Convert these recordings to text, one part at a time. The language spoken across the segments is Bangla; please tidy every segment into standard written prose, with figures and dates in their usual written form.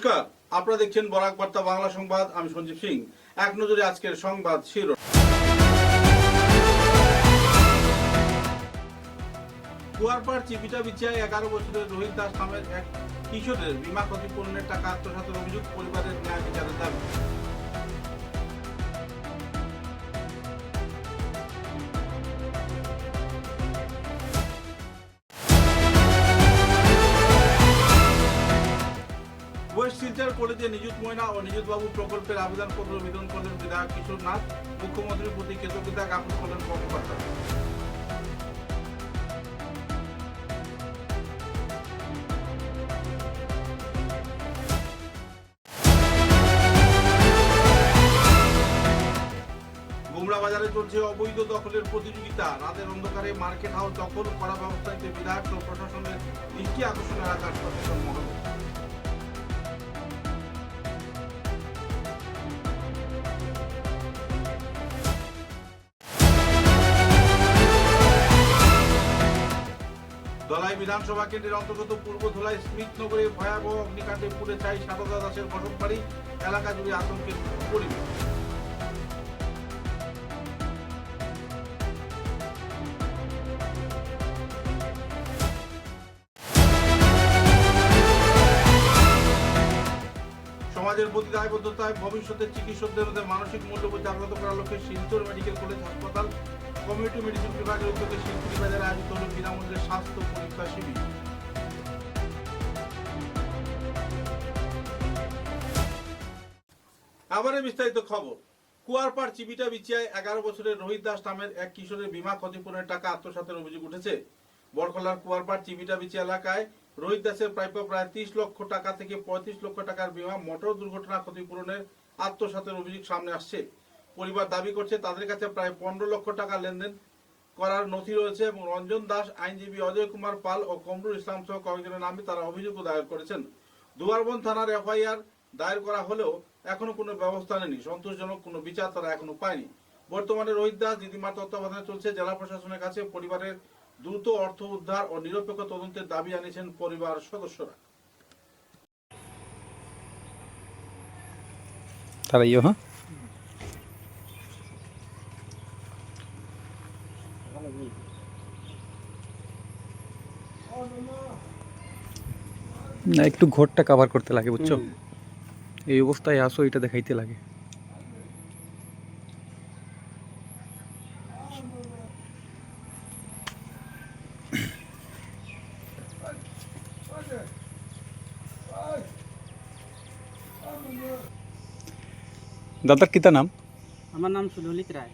নমস্কার, আপনারা দেখছেন বরাক বার্তা বাংলা সংবাদ। আমি সঞ্জীব সিং। এক নজরে আজকের সংবাদ শিরোনাম। কুয়ারপাড় চিপিটা বিচায় 11 বছরের রোহিত দাস নামের এক কিশোরের বীমা ক্ষতিপূরণের টাকা আত্মসাতের অভিযোগ, পরিবারের ন্যায় বিচারের দাবি। ওয়েস্ট শিলচর কলেজে নিযুত ময়না ও নিযুত বাবু প্রকল্পের আবেদনপত্র বিতরণ করলেন বিধায়ক কিশোর নাথ। মুখ্যমন্ত্রীর প্রতি কৃতজ্ঞতা জ্ঞাপন করলেন কর্মকর্তারা। গুমরা বাজারে চলছে অবৈধ দখলের প্রতিযোগিতা। রাতের অন্ধকারে মার্কেট হাউস দখল করা ব্যবস্থা নিতে বিধায়ক ও প্রশাসনের দৃষ্টি আকর্ষণের আকাশ সচেতন মহল। ধলাই বিধানসভা কেন্দ্রের অন্তর্গত পূর্ব ধলাই স্মিথনগরে ভয়াবহ অগ্নিকাণ্ডে পুড়ে ছাই সারদা দাসের বসতবাড়ি। এলাকা জুড়ে আতঙ্কের পরিবেশ। সমাজের প্রতি দায়বদ্ধতায় ভবিষ্যতের চিকিৎসকদের মধ্যে মানসিক মূল্যবোধ জাগ্রত করার লক্ষ্যে শিলচর মেডিকেল কলেজ হাসপাতাল কমিউনিটি মেডিসিন বিভাগের উদ্যোগে শিলচুরি বাজারে আয়োজিত হল বিনামূল্যে স্বাস্থ্য পরীক্ষা শিবির। আবারে বিস্তারিত খবর। কুয়ারপাড় চিবিটা বিচিয়ায় 11 বছরের রোহিত দাস নামের এক কিশোরের বীমা ক্ষতিপূরণের টাকা আত্মসাতের অভিযোগ উঠেছে। বড়খলার কুয়ারপাড় চিবিটা বিচিয়া এলাকায় রোহিত দাসের প্রায় 30 লক্ষ টাকা থেকে 35 লক্ষ টাকার বীমা মোটর দুর্ঘটনা ক্ষতিপূরণের আত্মসাতের অভিযোগ সামনে আসছে। পরিবার দাবি করছে তাদের কাছে প্রায় 15 লক্ষ টাকা লেনদেন করার নথি রয়েছে এবং রঞ্জন দাস, আইনজীবী অজয় কুমার পাল ও কমরুল ইসলাম সহ কয়েকজনের নামে তারা অভিযোগও দায়ের করেছেন। দুয়ারবন থানার এফআইআর দায়ের করা হলেও এখনো কোনো ব্যবস্থা নেই। সন্তোষজনক কোনো বিচার তারা এখনো পায়নি। বর্তমানে রোহিত দাস দিদিমার তত্ত্বাবধানে চলছে। জেলা প্রশাসনের কাছে পরিবারের দ্রুত অর্থ উদ্ধার ও নিরপেক্ষ তদন্তের দাবি জানিয়েছেন পরিবার সদস্যরা। না, একটু ঘরটা কভার করতে লাগে, বুঝছো? এই অবস্থায় আসো, এটা দেখাইতে লাগে। দাদার কিতা নাম? আমার নাম সুললিত রায়।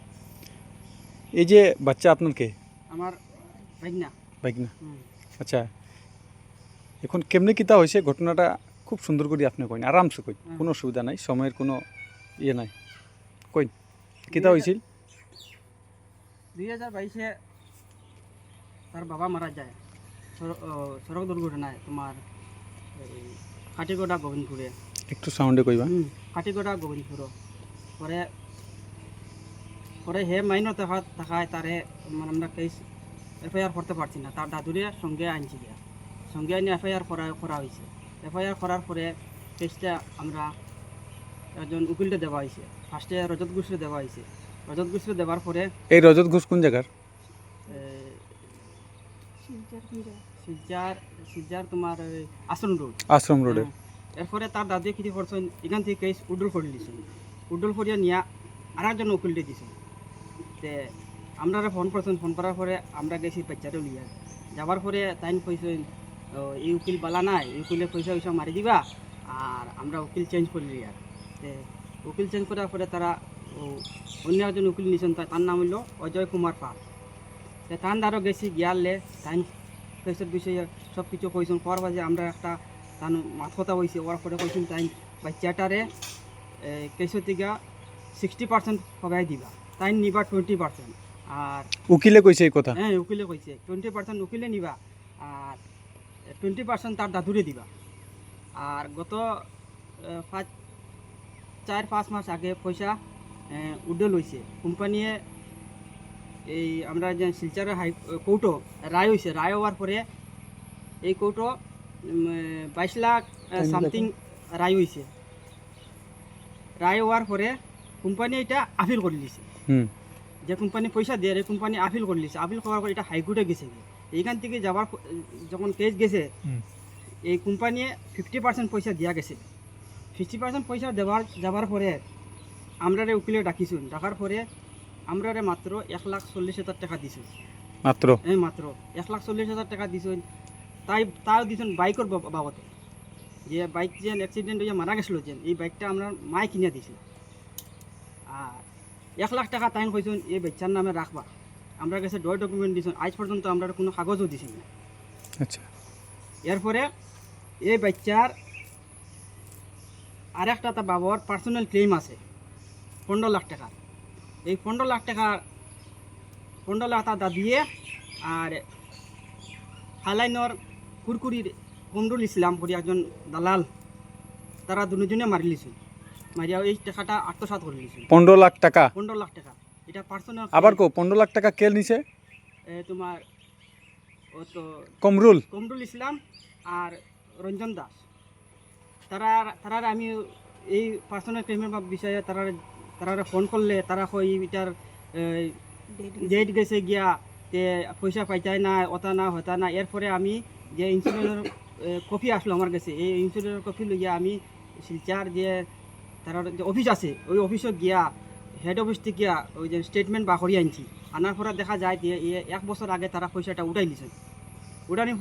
এই যে বাচ্চা আপনার কে? আমার ভাগনা। ভাগনা, আচ্ছা। এখন কেমনে কিতা হয়েছে ঘটনাটা খুব সুন্দর করে আপনি কইন, আরামসে কইন, কোনো অসুবিধা নাই, সময়ের কোনো ইয়ে নাই, কইন কিতা হয়েছিল। 2022-এ তার বাবা মারা যায় সড়ক দুর্ঘটনায়, তোমার কাটিগোড়া গোবিন্দপুরে। একটু সাউন্ডে কইবা। কাটিগোড়া গোবিন্দপুর পরে পরে হে মাইনর থাকায় তারে মানে আমরা কেস এফআইআর করতে পারছি না। তার দাদুরে সঙ্গে আনছি গিয়া, সঙ্গে আনি এফআইআর করা হয়েছে। এফআইআর করার পরে কেসটা আমরা একজন উকিলটা দেওয়া হয়েছে। ফার্স্টে রজত ঘোষরে দেওয়া হয়েছে। রজত ঘোষরে দেওয়ার পরে এই রজত ঘোষ কোন জায়গার? শিলচর তোমার আশ্রম রোডের। এরপরে তার দাদু কিছু করছেন, এখান থেকে কেস উডল করে দিয়েছেন। উডল করিয়া নিয়ে আর একজন উকিলটা দিয়েছেন। তে আমরা ফোন করছেন, ফোন করার পরে আমরা গেছি বাচ্চাটা লিয়া। যাবার পরে তাই কইছেন এই উকিল বালা নাই, এই উকিলে পয়সা পয়সা মারি দিবা আর আমরা উকিল চেঞ্জ করি আর। তে উকিল চেঞ্জ করার পরে তারা অন্য একজন উকিল নিয়েছেন, তার নাম হইল অজয় কুমার পাল। তে তার দ্বারা গেছি গিয়ারলে তাই কেসের বিষয়ে সব কিছু কইছেন। পর বাজে আমরা একটা তার মাথ কথা হয়েছে, ওর পরে কইছেন তাই বাচ্চাটারে কেসের থেকে 60% হবাই দিবা, তাই নিবা 20%। আর উকিলে কইছে এই কথা? হ্যাঁ, উকিলে কইছে 20% উকিলে নিবা আর 20% তার দাদুরে দিবা। আর গত 4-5 মাস আগে পয়সা উডল হয়েছে কোম্পানিয়ে। এই আমরা যে শিলচরের কোর্টও রায় হয়েছে, রায় হওয়ার পরে এই কোর্টও 22 লাখ সামথিং রায় হয়েছে, রায় হওয়ার পরে কোম্পানি এটা আপিল করে দিছে। হুম যে কোম্পানি পয়সা দেয় এই কোম্পানি আপিল করে দিছে, আপিল করার পর এটা হাইকোর্টে গেছে। এইখান থেকে যাওয়ার যখন কেস গেছে এই কোম্পানি 50% পয়সা দিয়া গেছে। 50% পয়সা যাবার পরে আমরা উকিলে ডাকিছুন, ডাকার পরে আমরা মাত্র 1,40,000 টাকা দিছুন। মাত্র মাত্র 1,40,000 টাকা দিছুন। তাও দিছুন বাইকের বাবদে, যে বাইক যে অ্যাক্সিডেন্ট হয়ে মারা গেছিল যে এই বাইকটা আমরা মায় কিনে দিছি। আর 1 লাখ টাকা তাইন কইছুন এই বাচ্চার নামে রাখবা। আমরা কাছে ডকুমেন্ট দিছুন, আজ পর্যন্ত আমরা কোনো কাগজও দিছি না। আচ্ছা এরপরে এই বাচ্চার আর একটা তার বাবার পার্সোনাল ক্লেম আছে 15 লাখ টাকা। এই 15 লাখ টাকা 15 লাখ টাকা দিয়ে আর হালাইনর কুরকুরির কমরুল ইসলাম করি একজন দালাল, তারা দুজনে মারি লিছুন, মারিয়া এই টাকাটা আত্মসাৎ করে লিছুন। 15 লাখ টাকা 15 লাখ টাকা এটা পার্সোনাল। আবার কো 15 লাখ টাকা কে নিছে? তোমার ও তো কমরুল কমরুল ইসলাম আর রঞ্জন দাস, তারা আমি এই পার্সোনাল ক্লেমের বিষয়ে তারা ফোন করলে তারা কই এটার ডেট গেছে গিয়া তে পয়সা পাইতাই না, ওটা না হতা না। এরপরে আমি যে ইন্স্যুরেন্সের কপি আসলো আমার কাছে, এই ইন্স্যুরেন্সের কপি লইয়া আমি শিলচার যে তার যে অফিস আছে ওই অফিসে গিয়া হেড অফিস থেকে গিয়া ওই যে স্টেটমেন্ট বা করিয়ে আনছি। আনার পরে দেখা যায় যে 1 বছর আগে তারা পয়সাটা উঠাই নিছে। উঠানি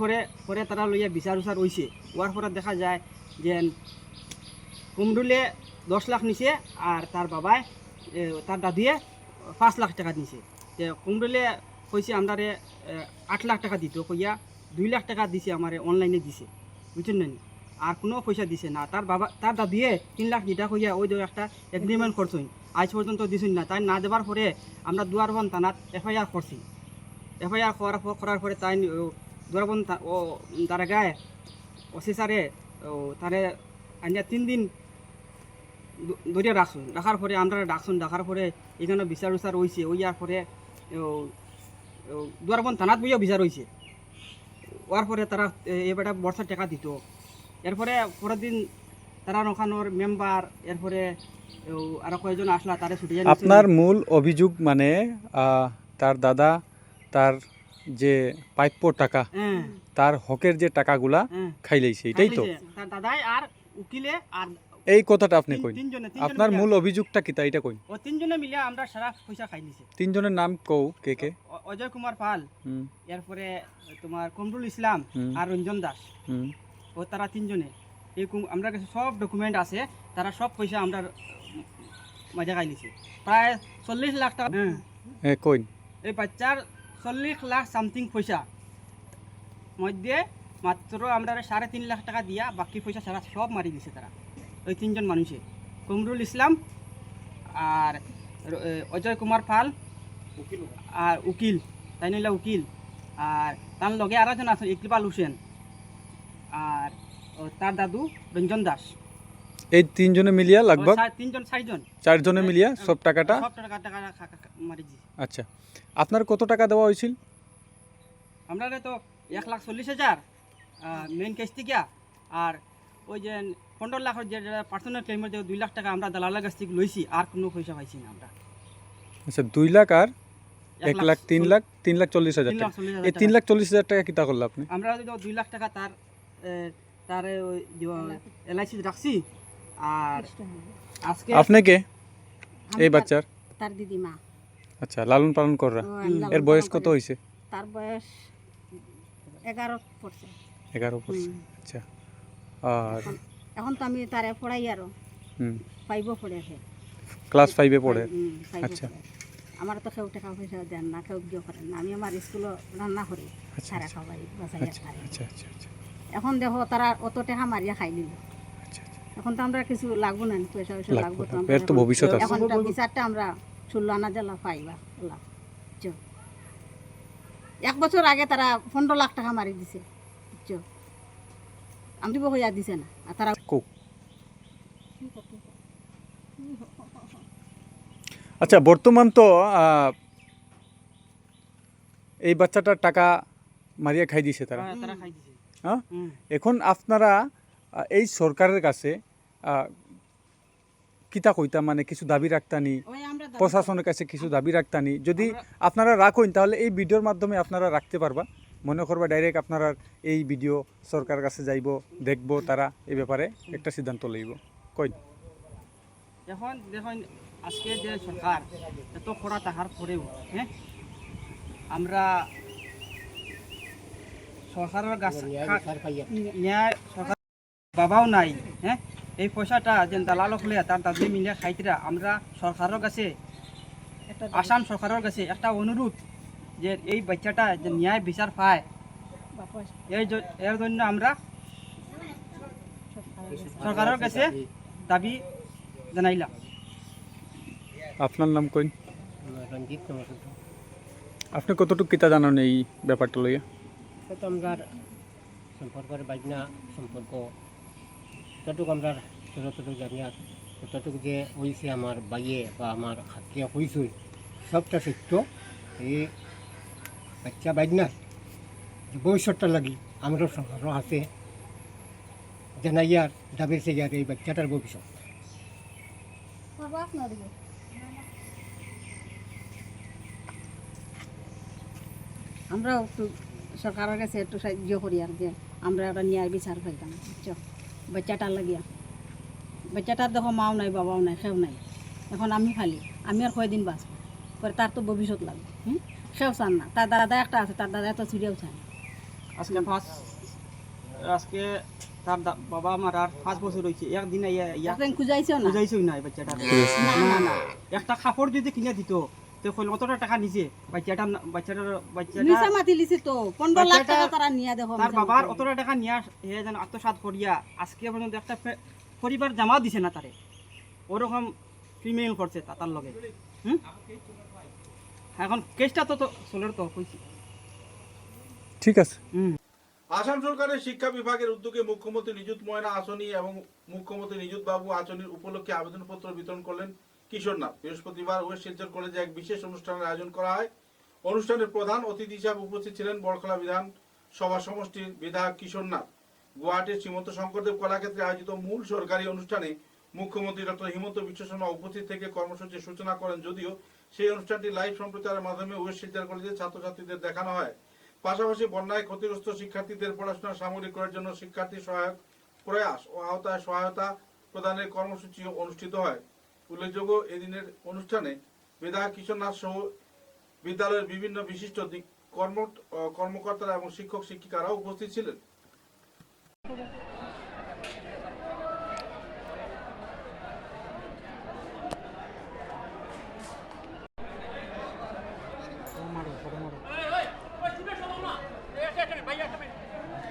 পরে তারা লইয়া বিচার উচার হইছে। ওয়ার পরে দেখা যায় যে কুমরুলে 10 লাখ নিছে আর তার বাবায় তার দাদুয়ে 5 লাখ টাকা নিছে। যে কুমরুলে কইছে আমরা 8 লাখ টাকা দিত, কইয়া 2 লাখ টাকা দিছে আমার অনলাইনে দিছে, বুঝছেন না? আর কোনো পয়সা দিছে না। তার দাদুয়ে 3 লাখ দিটা কইয়া ওই একটা এগ্রিমেন্ট করছই, আজ পর্যন্ত দিছুন না। তাই না দেবার পরে আমরা দুয়ারবন থানাত FIR করছি। FIR করার পরে তাই দুয়ারবন ও তারা গায়ে অফিসারে তারে আনিয়া 3 দিন ধরে রাখছুন। রাখার পরে আমরা ডাকার পরে এখানে বিচার উচার হয়েছে। ওইয়ার পরে দুয়ারবন থানাত বইয়া বিচার হয়েছে। ওয়ার পরে তারা এবারে বর্ষার টাকা দিত। এরপরে পরের দিন তারা ওখানোর মেম্বার এরপরে আরো কয়েকজন আসলা তারা ছুটি জানিয়েছে। আপনার মূল অভিযোগ মানে তার দাদা তার যে প্রাপ্য টাকা তার হকের যে টাকাগুলা খাইলাইছে, এটাই তো? তার দাদাই আর উকিলে আর এই কথাটা আপনি কই, তিনজনে আপনার মূল অভিযোগটা কি তা এটা কই? ও তিনজনে মিলে আমরা সারা পয়সা খাই নিছে। তিনজনের নাম কও কে কে? অজয় কুমার পাল, হুম এরপরে তোমার কমরুল ইসলাম আর রঞ্জন দাস। হুম ও তারা তিনজনে এই আমরা কাছে সব ডকুমেন্ট আছে, তারা সব পয়সা আমরা মজা খাই নিছে। প্রায় 40 লাখ টাকা। কই এই বাচ্চার 40 লাখ সামথিং পয়সা মধ্যে মাত্র আমরা 3.5 লাখ টাকা দিয়া বাকি পয়সা সারা সব মারি দিছে তারা, ওই তিনজন মানুষে। কমরুল ইসলাম আর অজয় কুমার পাল আর উকিল, তাই নইলা উকিল, আর তার লগে আর একজন আছে ইকবাল হোসেন আর তার দাদু রঞ্জন দাস। এই তিনজনে মিলিয়া লাগভগ চারজনে মিলিয়া সব টাকাটা মারি দিছে। আচ্ছা, আপনার কত টাকা দেওয়া হয়েছিল? আমরা তো 1,40,000 মেইন কেস থেকে, আর ওই যে 15 লাখের যে পার্সোনাল ক্লেমের যে 2 লাখ টাকা আমরা দালালের কাছ থেকে লইছি, আর কোনো পয়সা পাইছি না আমরা। আচ্ছা, 2 লাখ আর 1 লাখ 3,40,000 টাকা। এই 3,40,000 টাকা কিতা করল আপনি? আমরা 2 লাখ টাকা তার LIC রাখছি। আর আজকে আপনি কে? এই বাচ্চার তার দিদিমা। আচ্ছা, লালন পালন কররা। এর বয়স কত হয়েছে? তার বয়স 11 পড়ছে। 11 পড়ছে। আচ্ছা, আর এখন তো আমি তারে পড়াই আরো 5 পড়ে আছে, ক্লাস 5 এ পড়ে। আচ্ছা, আমার তো কেউ টাকা পয়সা দেন না, কেউ দিও করেন না। আমি আমার স্কুলে রান্না করি, সারা খাওয়াই বাসাই খাই। আচ্ছা আচ্ছা আচ্ছা। এখন দেখো তারা অত টাকা মারিয়া খাই নিল। এখন তো আমরা কিছু লাগবো না, পয়সা পয়সা লাগবো তো। এর তো ভবিষ্যৎ আছে। এখন বিচারটা আমরা 16 আনা জেলা পাইবা। 1 বছর আগে তারা 15 লাখ টাকা মারি দিছে। আমি হইয়া দিছে না, আর তারা আচ্ছা, বর্তমান তো এই বাচ্চাটার টাকা মারিয়া খাই দিছে তারা। হ্যাঁ, এখন আপনারা এই সরকারের কাছে কিতা কইতা মানে কিছু দাবি রাখতানি ওই আমরা দাবি প্রশাসনের কাছে কিছু দাবি রাখতানি যদি আপনারা রাখুন তাহলে এই ভিডিওর মাধ্যমে আপনারা রাখতে পারবা মনে করবা ডাইরেক্ট আপনারা এই ভিডিও সরকার কাছে যাইব দেখব তারা এই ব্যাপারে একটা সিদ্ধান্ত লইব কই এখন দেখুন আজকে যে সরকার এত কড়া তাহার পরেও হ্যাঁ আমরা সরকারের কাছে ন্যায় সরকার বাবাও নাই হ্যাঁ এই পয়সাটা যে দালাল হলে তার দাবি মিলে খাইতরা আমরা সরকারের কাছে একটা আসাম সরকারের কাছে একটা অনুরোধ যে এই বাচ্চাটা যে ন্যায় বিচার পায় বাপস এর জন্য আমরা সরকারের কাছে দাবি জানাইলাম। আপনার নাম কইন রঞ্জিত নমস্কার। আপনি কতটুকু কিতা জানেন এই ব্যাপারটা লইয়া কত আমরা সম্পর্কের বাজনা সম্পর্ক যতটুকু আমরা যতটুকু জানি আর ততটুকু যে হয়েছে আমার বাইয়ে বা আমার হাতে হয়েছে সবটা সত্য। এই বাচ্চা বাজনার যে ভবিষ্যৎটা লাগি আমরা সরকারও আছে জানাইয়ার দাবির সে এই বাচ্চাটার ভবিষ্যৎ বাবা আপনার দিকে আমরাও একটু সরকারের কাছে একটু সাহায্য করি আর যে আমরা একটা ন্যায় বিচার পাইতাম বুঝছো বাচ্চাটার লাগিয়া বাচ্চাটার দেখো মাও নাই বাবাও নাই সেও নাই এখন আমি খালি আমি আর কয়দিন বাঁচবো পরে তার তো ভবিষ্যৎ লাগবে সেও চান না তার দাদা একটা আছে তার দাদা এত ছিঁড়েও চান আজকে তার বাবা আমার আর 5 বছর হয়েছে একদিন এখন খুঁজাইছেও না বুঝাইছই নাই বাচ্চাটা না না একটা কাপড় যদি কিনে দিত তো কতটা টাকা নিছে বাচ্চাটা নিচে মাতি লিছে তো 15 লাখ টাকা তারা নিয়ে দেখো তার বাবার অতটা টাকা নিয়ে হে যেন আত্মসাৎ করিয়া আজকে পর্যন্ত একটা পরিবার জামাও দিছে না তারে ওরকম ক্রিমিনাল করছে তার লগে এখন কেসটা তো চলের তো কইছি ঠিক আছে আসাম সরকারের শিক্ষা বিভাগের উদ্যোগে মুখ্যমন্ত্রী নিযুত ময়না আসনি এবং মুখ্যমন্ত্রী নিযুত বাবু আচরণের উপলক্ষে আবেদনপত্র বিতরণ করলেন কিশোরনাথ। বৃহস্পতিবার ওয়েস্ট শিলচর কলেজে এক বিশেষ অনুষ্ঠানের আয়োজন করা হয়। অনুষ্ঠানের প্রধান অতিথি হিসাবে উপস্থিত ছিলেন বড়খলা বিধানসভা সমষ্টির বিধায়ক কিশোরনাথ। গুয়াহাটির শ্রীমন্ত শঙ্করদেব কলাক্ষেত্রে আয়োজিত মূল সরকারি অনুষ্ঠানে মুখ্যমন্ত্রী ডক্টর হিমন্ত বিশ্ব শর্মা উপস্থিত থেকে কর্মসূচির সূচনা করেন। যদিও সেই অনুষ্ঠানটি লাইভ সম্প্রচারের মাধ্যমে ওয়েস্ট শিলচর কলেজের ছাত্রছাত্রীদের দেখানো হয়। পাশাপাশি বন্যায় ক্ষতিগ্রস্ত শিক্ষার্থীদের পড়াশোনা সামগ্রিক করার জন্য শিক্ষার্থী সহায়ক প্রয়াস ও আওতায় সহায়তা প্রদানের কর্মসূচি অনুষ্ঠিত হয়। উল্লেখযোগ্য এদিনের অনুষ্ঠানে বিধায়ক কিশোরনাথ সহ বিদ্যালয়ের বিভিন্ন বিশিষ্ট কর্মকর্তারা এবং শিক্ষক শিক্ষিকারাও উপস্থিত ছিলেন।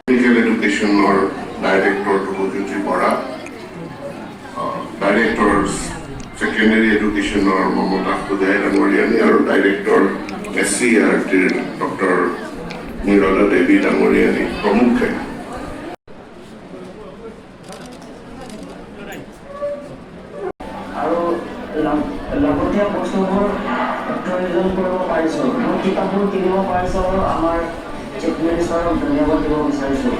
Technical education or director to Bojunji Bora, directors secondary education or Mamata Kudai Rangoriani or director SCRT Dr. Nirola Devi Rangoriani Pramukhe. আৰু লাগতীয়া বস্তুবোৰ প্ৰয়োজন কৰিব পাৰিছোঁ মই কিতাপবোৰ কিনিব পাৰিছোঁ আৰু আমাৰ চিফ মিনিষ্টাৰক ধন্যবাদ দিব বিচাৰিছোঁ।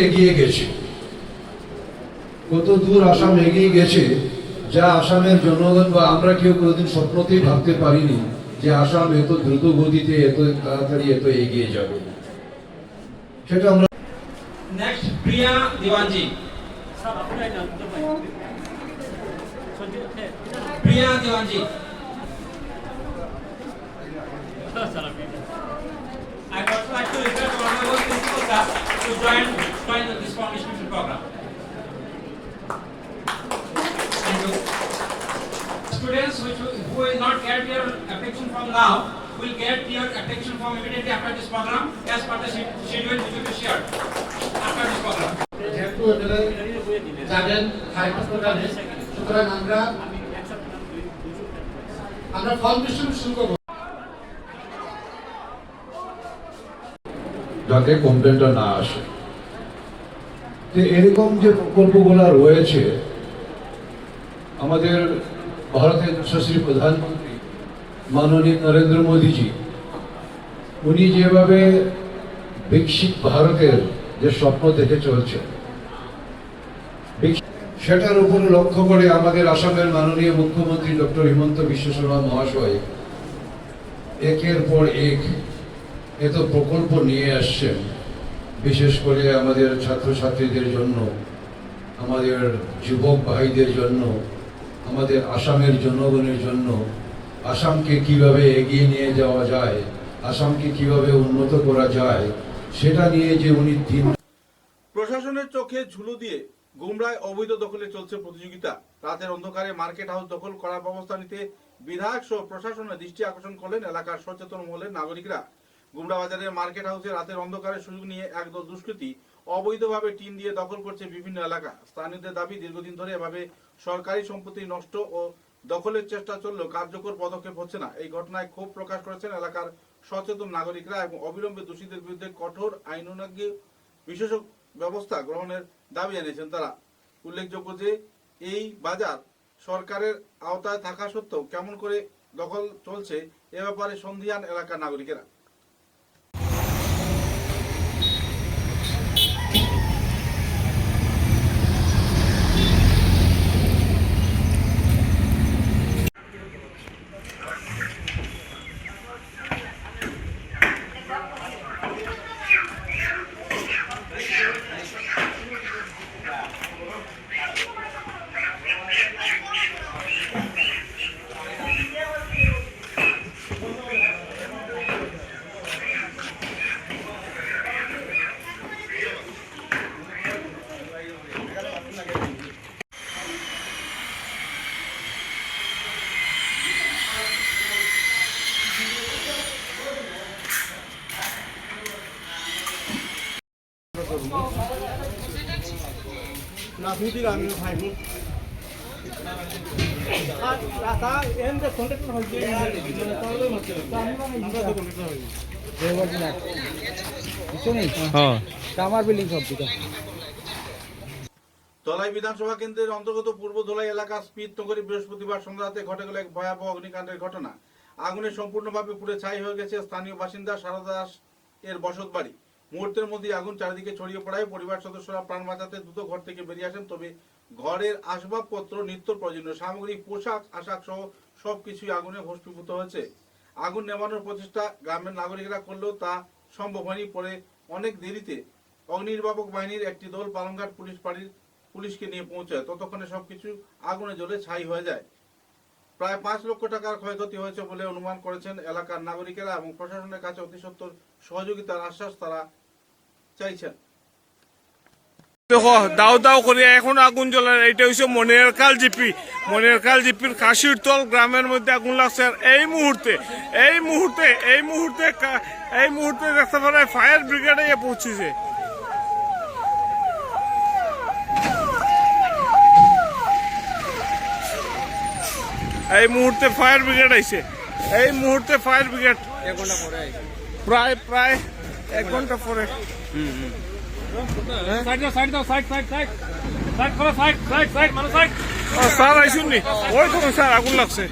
এগিয়ে গেছে, কত দূর আসাম এগিয়ে গেছে যা আসামের জনগণ বা আমরা কেউ কোনোদিন স্বপ্নতেই ভাবতে পারিনি যে আসাম এত দ্রুত গতিতে এত তাড়াতাড়ি এত এগিয়ে যাবে। সেটা আমরা next Priya Diwanji Priya Diwanji I would also like to request honorable principal staff to join this formation program. Thank you. Students who will not get your affection from now will get your affection from immediately after this program as per the schedule which will be shared after this program. সুতরাং আমরা ফল ডিস্ট্রিবিউশন শুরু করব যাতে কমপ্লেনটা না আসে। তো এরকম যে প্রকল্পগুলো রয়েছে আমাদের ভারতের যশস্বী প্রধানমন্ত্রী মাননীয় নরেন্দ্র মোদীজি উনি যেভাবে বিকশিত ভারতের যে স্বপ্ন দেখে চলছে সেটার উপরে লক্ষ্য করে আমাদের আসামের মাননীয় মুখ্যমন্ত্রী ডক্টর হিমন্ত বিশ্ব শর্মা মহাশয় একের পর এক এত প্রকল্প নিয়ে আসছেন, বিশেষ করে আমাদের ছাত্রছাত্রীদের জন্য, আমাদের যুবক ভাইদের জন্য, আমাদের আসামের জনগণের জন্য, আসামকে কিভাবে এগিয়ে নিয়ে যাওয়া যায়, আসামকে কিভাবে উন্নত করা যায়, সেটা নিয়ে যে উনি দিন। প্রশাসনের চোখে ঝুলো দিয়ে গুমরায় অবৈধ দখলে চলছে প্রতিযোগিতা। রাতের অন্ধকারে মার্কেট হাউস দখল করার ব্যবস্থা নিতে বিধায়ক সহ প্রশাসনের দৃষ্টি আকর্ষণ করলেন এলাকার সচেতন মহলের নাগরিকরা। গুমরা বাজারের মার্কেট হাউসে রাতের অন্ধকারে সুযোগ নিয়ে একদল দুষ্কৃতী অবৈধভাবে টিন দিয়ে দখল করছে বিভিন্ন এলাকা। স্থানীয়দের দাবি, দীর্ঘদিন ধরে এভাবে সরকারি সম্পত্তি নষ্ট ও দখলের চেষ্টা চললেও কার্যকর পদক্ষেপ হচ্ছে না। এই ঘটনায় ক্ষোভ প্রকাশ করেছেন এলাকার সচেতন নাগরিকরা এবং অবিলম্বে দোষীদের বিরুদ্ধে কঠোর আইনানুগ বিশেষ ব্যবস্থা গ্রহণের দাবি জানিয়েছেন তারা। উল্লেখযোগ্য যে এই বাজার সরকারের আওতায় থাকা সত্ত্বেও কেমন করে দখল চলছে এ ব্যাপারে সন্দিহান এলাকার নাগরিকেরা। ধলাই বিধানসভা কেন্দ্রের অন্তর্গত পূর্ব ধলাই এলাকা স্পিত নগরী বৃহস্পতিবার সন্ধ্যা রাতে ঘটে গেল এক ভয়াবহ অগ্নিকাণ্ডের ঘটনা। আগুনে সম্পূর্ণভাবে পুড়ে ছাই হয়ে গেছে স্থানীয় বাসিন্দা সারদা দাস এর বসত বাড়ি। মুহূর্তের মধ্যে আগুন চারিদিকে ছড়িয়ে পড়ায় পরিবার সদস্যরা প্রাণ বাঁচাতে দ্রুত ঘর থেকে বেরিয়ে আসেন। তবে ঘরের আসবাবপত্র, নিত্য প্রয়োজনীয় সামগ্রী, পোশাক আশাক সহ সবকিছুই আগুনে ভস্মীভূত হয়েছে। আগুন নেভানোর প্রচেষ্টা গ্রামের নাগরিকরা করলেও তা সম্ভব হয়নি। পরে অনেক দেরিতে অগ্নিনির্বাপক বাহিনীর একটি দল পালংঘাট পুলিশকে নিয়ে পৌঁছায়। ততক্ষণে সবকিছু আগুনে জ্বলে ছাই হয়ে যায়। প্রায় 5 লক্ষ টাকার ক্ষয়ক্ষতি হয়েছে বলে অনুমান করেছেন এলাকার নাগরিকেরা এবং প্রশাসনের কাছে অতি সত্বর সহযোগিতার আশ্বাস তারা চাইছেন। দেখো দাও দাও করে এখন আগুন জ্বলার, এইটা হচ্ছে মনিয়ারখাল জিপি। মনিয়ারখাল জিপির কাশির তল গ্রামের মধ্যে আগুন লাগছে। আর এই মুহূর্তে দেখতে পারে ফায়ার ব্রিগেডে পৌঁছেছে। এই মুহূর্তে ফায়ার ব্রিগেড আইছে। এই মুহূর্তে ফায়ার ব্রিগেড 1 ঘন্টা পরে আইছে। প্রায় 1 ঘন্টা পরে। স্যার আইসুননি, ওই তো স্যার আগুন লাগছে।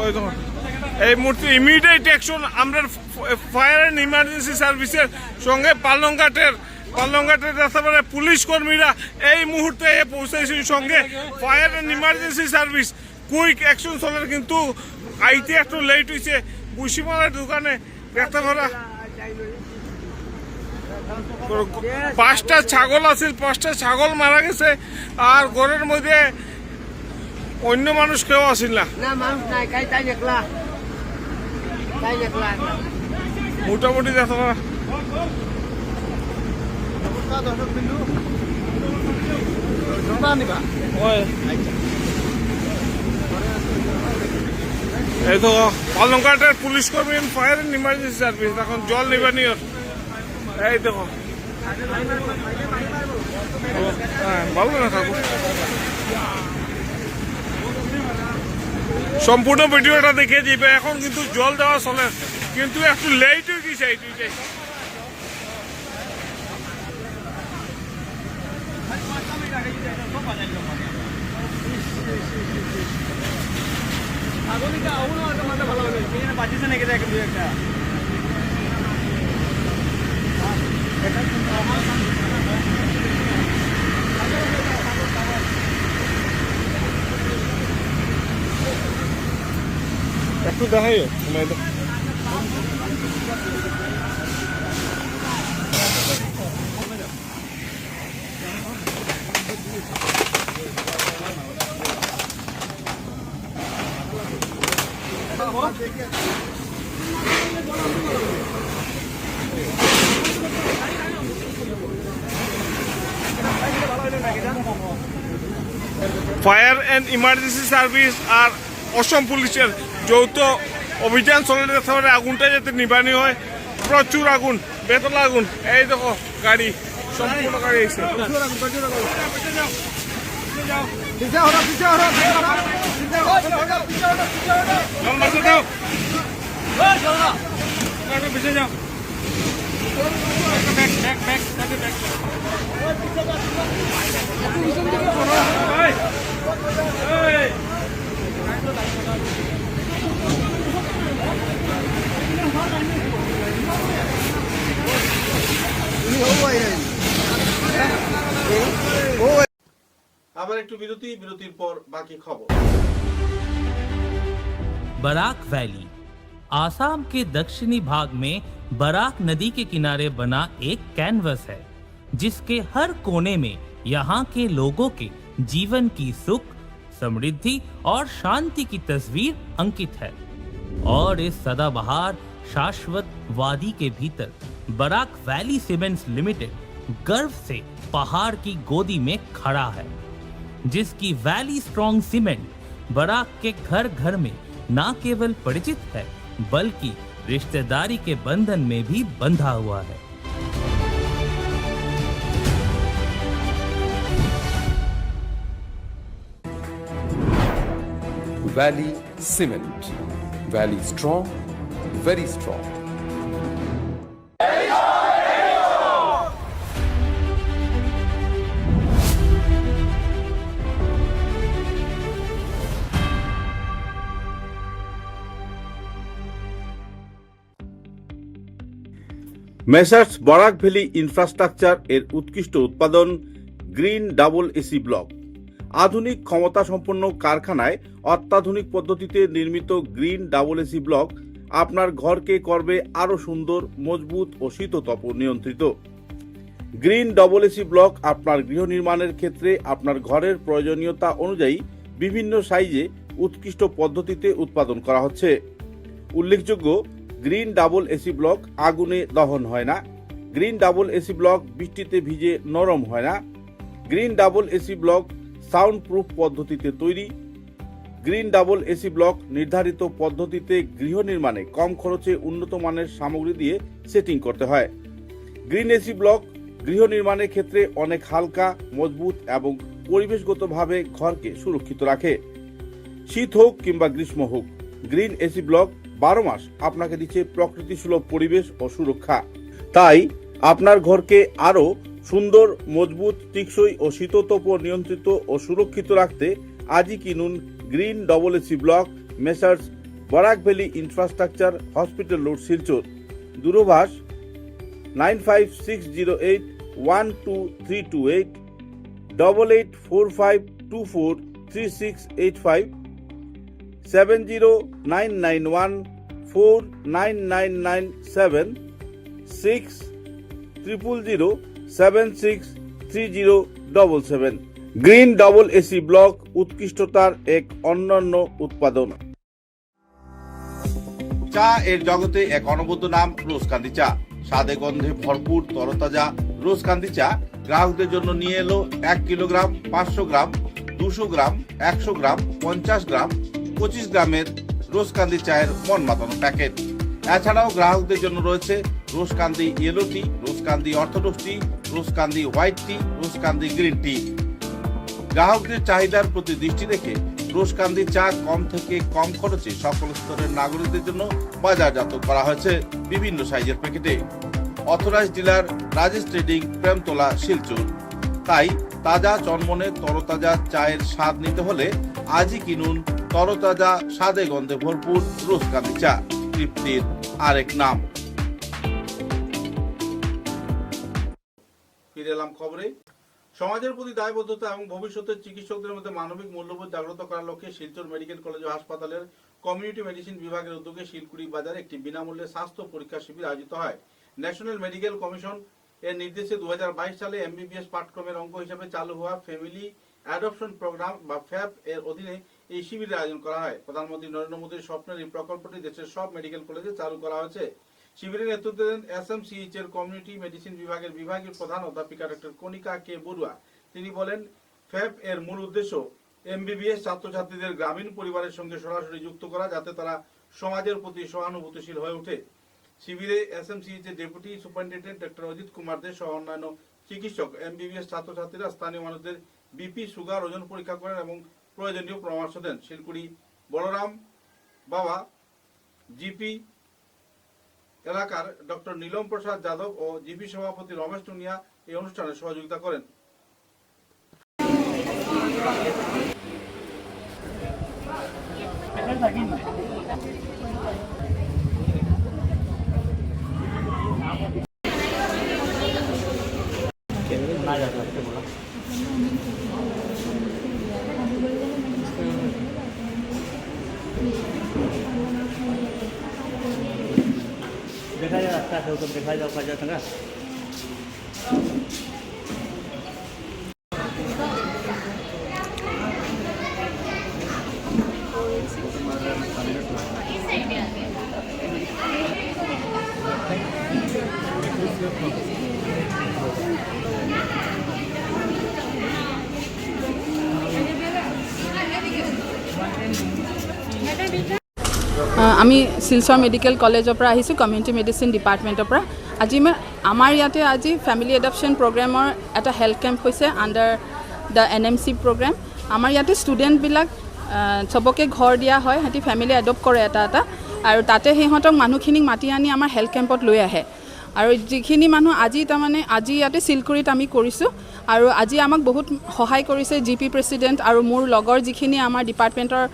ওই তো এই মুহূর্তে ইমিডিয়েট অ্যাকশন আমরা ফায়ার অ্যান্ড ইমার্জেন্সি সার্ভিসের সঙ্গে পালংঘাটের রাস্তাপাড়ে পুলিশ কর্মীরা এই মুহূর্তে পৌঁছাইছেন। সঙ্গে fire and emergency service quick action চলে, কিন্তু আইতে একটু লেট হয়েছে। বুসিমালার দোকানে দেখতে পারা 5টা ছাগল আছে, 5টা ছাগল মারা গেছে। আর ঘরের মধ্যে অন্য মানুষ কেউ আসিল না, মোটামুটি দেখতে পারা। এই তো পালংঘাটের পুলিশ কর্মী, ফায়ার অ্যান্ড ইমার্জেন্সি সার্ভিস এখন জল নিবানি। এই দেখো ভালো না থাকবো। সম্পূর্ণ ভিডিওটা দেখে দিবে। এখন কিন্তু জল দেওয়া চলে, কিন্তু একটু লেট হয়ে গেছে। এইটুই আগুনটা ভালো হবে, বাঁচিছে নাকি দেখ একটা একটু দেখাইও ফায়ার অ্যান্ড ইমার্জেন্সি সার্ভিস আর অসম পুলিশের যৌথ অভিযান চলে যেতে পারে আগুনটা যাতে নিবানি হয়। প্রচুর আগুন, বেতলা আগুন। এই দেখো গাড়ি, সম্পূর্ণ গাড়ি এসে আবার একটু বিরতির পর বাকি খবর। बराक वैली आसाम के दक्षिणी भाग में बराक नदी के किनारे बना एक कैनवस है, जिसके हर कोने में यहाँ के लोगों के जीवन की सुख, समृद्धि और शांति की तस्वीर अंकित है। और इस सदाबहार शाश्वत वादी के भीतर बराक वैली सीमेंट्स लिमिटेड गर्व से पहाड़ की गोदी में खड़ा है, जिसकी वैली स्ट्रॉन्ग सीमेंट बराक के घर घर में न केवल परिचित है बल्कि रिश्तेदारी के बंधन में भी बंधा हुआ है। Valley Cement. Valley strong, very strong. Messrs Barak valley infrastructure এর উৎকৃষ্ট উৎপাদন গ্রিন ডাবল এসি ব্লক। আধুনিক ক্ষমতা সম্পন্ন কারখানায় অত্যাধুনিক পদ্ধতিতে নির্মিত গ্রিন ডাবল এসি ব্লক আপনার ঘরকে করবে আরো সুন্দর, মজবুত ও শীততাপ নিয়ন্ত্রিত। গ্রিন ডাবল এসি ব্লক আপনার গৃহ নির্মাণের ক্ষেত্রে আপনার ঘরের প্রয়োজনীয়তা অনুযায়ী বিভিন্ন সাইজে উৎকৃষ্ট পদ্ধতিতে উৎপাদন করা হচ্ছে। উল্লেখযোগ্য, গ্রিন ডাবল এসি ব্লক আগুনে দহন হয় না। গ্রিন ডাবল এসি ব্লক বৃষ্টিতে ভিজে নরম হয় না। Green double AC block sound proof পদ্ধতিতে তৈরি। গ্রিন ডাবল এসি ব্লক নির্ধারিত পদ্ধতিতে গৃহ নির্মাণে কম খরচে উন্নত মানের সামগ্রী দিয়ে সেটিং করতে হয়। গ্রিন এসি ব্লক গৃহ নির্মাণের ক্ষেত্রে অনেক হালকা, মজবুত এবং পরিবেশগতভাবে ঘরকে সুরক্ষিত রাখে। শীত হোক কিংবা গ্রীষ্ম হোক, গ্রিন এসি ব্লক 12 মাস আপনাকে দিচ্ছে প্রকৃতি সুলভ পরিবেশ ও সুরক্ষা। তাই আপনার ঘরকে আরো সুন্দর, মজবুত, টেকসই ও শীততাপ নিয়ন্ত্রিত ও সুরক্ষিত রাখতে আজই কিনুন green double AC block messrs Barak valley infrastructure, hospital road, Silchar. দূরভাষ 9560812328, 8845243685, 70991499997, 6000763077। গ্রিন ডাবল এসি ব্লক উৎকৃষ্টতার এক অনন্য উৎপাদন। চা এর জগতে এক অনবদ্য নাম রোজকান্দি চা। স্বাদে গন্ধে ভরপুর তরতাজা রোজকান্দি চা গ্রাহকদের জন্য নিয়ে এলো 1 কিলোগ্রাম, 500 গ্রাম, 200 গ্রাম, 100 গ্রাম, 50 গ্রাম, 25 গ্রামের রোজকান্দি চায়ের মন মাতানো প্যাকেট। এছাড়াও গ্রাহকদের জন্য রয়েছে রোজকান্দি ইয়েলো টি, রোজকান্দি অর্থোডক্স টি, রোজকান্দি হোয়াইট টি, রোজকান্দি গ্রিন টি। গ্রাহকদের চাহিদার প্রতি দৃষ্টি রেখে রোজকান্দি চা কম থেকে কম খরচে সকল স্তরের নাগরিকদের জন্য বাজারজাত করা হয়েছে বিভিন্ন সাইজের প্যাকেটে। Authorised dealer Rajesh trading, Premtala, Silchar. তাই তাজা চনমনে তরতাজা চায়ের স্বাদ নিতে হলে আজই কিনুন তরতাজা, স্বাদে গন্ধে ভরপুর রোজকান্দি চা, তৃপ্তির আরেক নাম। ফিরে এলাম খবরে। সমাজের প্রতি দায়বদ্ধতা এবং ভবিষ্যতের চিকিৎসকদের মধ্যে মানবিক মূল্যবোধ জাগ্রত করার লক্ষ্যে শিলচর মেডিকেল কলেজ ও হাসপাতালের কমিউনিটি মেডিসিন বিভাগের উদ্যোগে শিলকুড়ি বাজারে একটি বিনামূল্যে স্বাস্থ্য পরীক্ষা শিবির আয়োজিত হয়। ন্যাশনাল মেডিকেল কমিশন এর নির্দেশে 2022 সালে এমবিবিএস পাঠ্যক্রমের অঙ্গ হিসেবে চালু হওয়া ফ্যামিলি অ্যাডপশন প্রোগ্রাম বা ফ্যাপ এর অধীনে এই শিবিরের আয়োজন করা হয়। প্রধানমন্ত্রী নরেন্দ্র মোদীর স্বপ্নের এই প্রকল্পটি দেশের সব মেডিকেল কলেজে চালু করা হয়েছে। শিবিরের নেতৃত্ব দেন এসএমসিএইচ এর কমিউনিটি মেডিসিন বিভাগের বিভাগীয় প্রধান অধ্যাপিকা ডক্টর কণিকা কে বড়ুয়া। তিনি বলেন, ফ্যাপ এর মূল উদ্দেশ্য এমবিবিএস ছাত্রছাত্রীদের গ্রামীণ পরিবারের সঙ্গে সরাসরি যুক্ত করা, যাতে তারা সমাজের প্রতি সহানুভূতিশীল হয়ে ওঠে। শিবিরে এসএমসিএইচ এর deputy superintendent doctor Ajit Kumar Dey সহ অন্যান্য চিকিৎসক, এমবিবিএস ছাত্রছাত্রীরা স্থানীয় মানুষদের বিপি, সুগার, ওজন পরীক্ষা করেন এবং প্রয়োজনীয় পরামর্শ দেন। শিলকুড়ি বলরাম বাবা জিপি এলাকার ডক্টর নীলম প্রসাদ যাদব ও জিপি সভাপতি রমেশ টুনিয়া এই অনুষ্ঠানে সহযোগিতা করেন। देखा जाए रास्ता से तो देखा जाओ खा जाता আমি শিলচৰ মেডিকেল কলেজৰ পৰা আহিছোঁ, কমিউনিটি মেডিচিন ডিপাৰ্টমেণ্টৰ পৰা। আজি আমাৰ ইয়াতে আজি ফেমিলি এডপশ্যন প্ৰগ্ৰেমৰ এটা হেল্থ কেম্প হৈছে আণ্ডাৰ দ্য NMC প্ৰগ্ৰেম। আমাৰ ইয়াতে ষ্টুডেণ্টবিলাক চবকে ঘৰ দিয়া হয়, সিহঁতি ফেমিলি এডপ্ট কৰে এটা এটা, আৰু তাতে সিহঁতক মানুহখিনিক মাতি আনি আমাৰ হেল্থ কেম্পত লৈ আহে। আৰু যিখিনি মানুহ আজি ইয়াতে শিলকুৰিত আমি কৰিছোঁ, আৰু আজি আমাক বহুত সহায় কৰিছে জিপি প্ৰেচিডেণ্ট আৰু মোৰ লগৰ যিখিনি আমাৰ ডিপাৰ্টমেণ্টৰ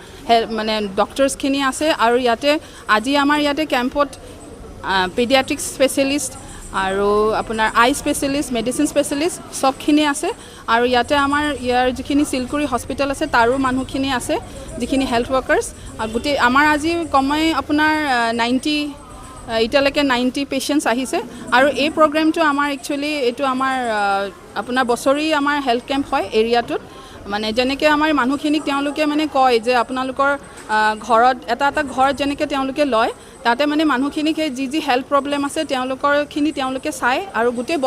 মানে ডক্টৰছখিনি আছে। আৰু আজি আমাৰ ইয়াতে কেম্পত পেডিয়াট্ৰিক্স স্পেচিয়েলিষ্ট আৰু আপোনাৰ আই স্পেচিয়েলিষ্ট, মেডিচিন স্পেচিয়েলিষ্ট চবখিনি আছে। আৰু ইয়াতে ইয়াৰ যিখিনি শিলকুৰি হস্পিটেল আছে তাৰো মানুহখিনি আছে, যিখিনি হেল্থ ৱৰ্কাৰ্ছ। আৰু গোটেই আমাৰ আজি কমেই আপোনাৰ 90 এতিয়ালৈকে 90 পেচেণ্টছ আহিছে। আৰু এই প্ৰগ্ৰেমটো আমাৰ একচুৱেলি এইটো আমাৰ আপোনাৰ বছৰি আমাৰ হেল্থ কেম্প হয় এৰিয়াটোত। মানে যেনেকৈ আমাৰ মানুহখিনিক তেওঁলোকে মানে কয় যে আপোনালোকৰ ঘৰত এটা ঘৰ যেনেকৈ তেওঁলোকে লয়, তাতে মানে মানুহখিনিক সেই যি হেল্থ প্ৰব্লেম আছে তেওঁলোকে চায়। আৰু গোটেই